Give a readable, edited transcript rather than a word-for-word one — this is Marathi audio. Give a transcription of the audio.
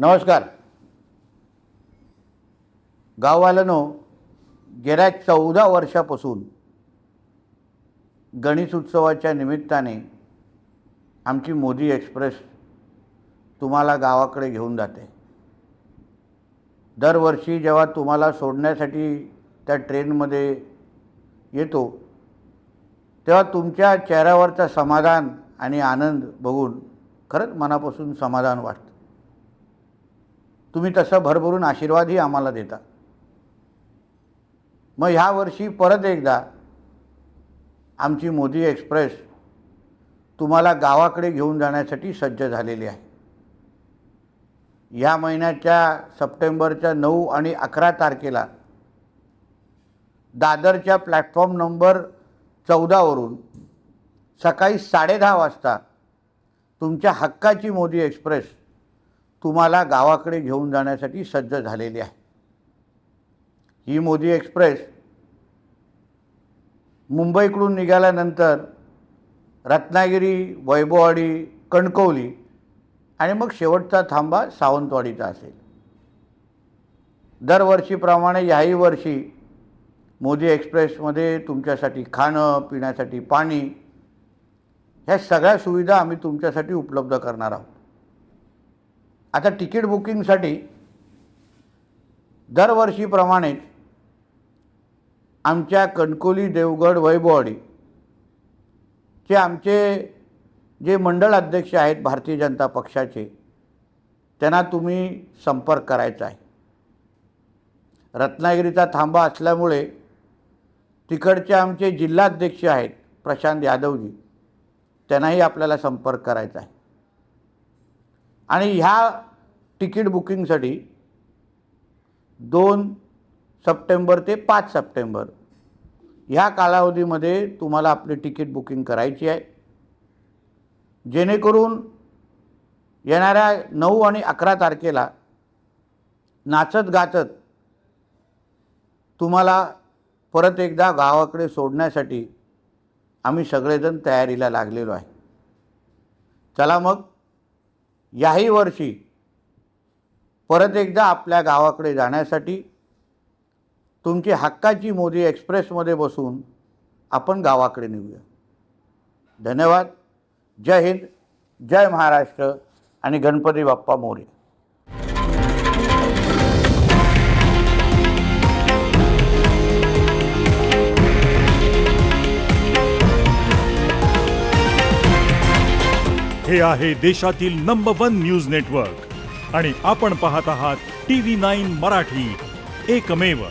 नमस्कार. गाववाल्यांनो, गेल्या 14 वर्षापासून गणेश उत्सवाच्या निमित्ताने आमची मोदी एक्सप्रेस तुम्हाला गावाकडे घेऊन जाते. दरवर्षी जेव्हा तुम्हाला सोडण्यासाठी त्या ट्रेनमध्ये येतो तेव्हा तुमच्या चेहऱ्यावरचा समाधान आणि आनंद बघून खरंच मनापासून समाधान वाटतं. तुम्ही तसं भरभरून आशीर्वादही आम्हाला देता. मग ह्या वर्षी परत एकदा आमची मोदी एक्सप्रेस तुम्हाला गावाकडे घेऊन जाण्यासाठी सज्ज झालेली आहे. या महिन्याच्या सप्टेंबरच्या 9 आणि 11 तारखेला दादरच्या प्लॅटफॉर्म नंबर 14 वरून सकाळी 10:30 वाजता तुमच्या हक्काची मोदी एक्सप्रेस तुम्हाला गावाकडे घेऊन जाण्यासाठी सज्ज झालेली आहे. ही मोदी एक्सप्रेस मुंबईकडून निघाल्यानंतर रत्नागिरी, वैभववाडी, कणकवली आणि मग शेवटचा थांबा सावंतवाडीचा असेल. दरवर्षीप्रमाणे याही वर्षी मोदी एक्सप्रेसमध्ये तुमच्यासाठी खाणं, पिण्यासाठी पाणी ह्या सगळ्या सुविधा आम्ही तुमच्यासाठी उपलब्ध करणार आहोत. आता तिकीट बुकिंगसाठी दरवर्षीप्रमाणे आमच्या कणकवली, देवगड, वैभववाडी चे आमचे जे मंडळ अध्यक्ष आहेत भारतीय जनता पक्षाचे, त्यांना तुम्ही संपर्क करायचा आहे. रत्नागिरीचा थांबा असल्यामुळे तिकडचे आमचे जिल्हाध्यक्ष आहेत प्रशांत यादवजी, त्यांनाही आपल्याला संपर्क करायचा आहे. आणि ह्या तिकीट बुकिंगसाठी 2 सप्टेंबर ते 5 सप्टेंबर ह्या कालावधीमध्ये तुम्हाला आपली तिकीट बुकिंग करायची आहे, जेणेकरून येणाऱ्या 9 आणि 11 तारखेला नाचत गाचत तुम्हाला परत एकदा गावाकडे सोडण्यासाठी आम्ही सगळेजण तयारीला लागलेलो आहे. चला मग याही वर्षी परत एकदा आपल्या गावाकडे जाण्यासाठी तुमची हक्काची मोदी एक्सप्रेसमध्ये बसून आपण गावाकडे निघूया. धन्यवाद. जय हिंद, जय महाराष्ट्र आणि गणपती बाप्पा मोरया. हे आहे देशातील नंबर 1 न्यूज नेटवर्क आणि आपण पाहत आहात TV9 मराठी, एकमेव.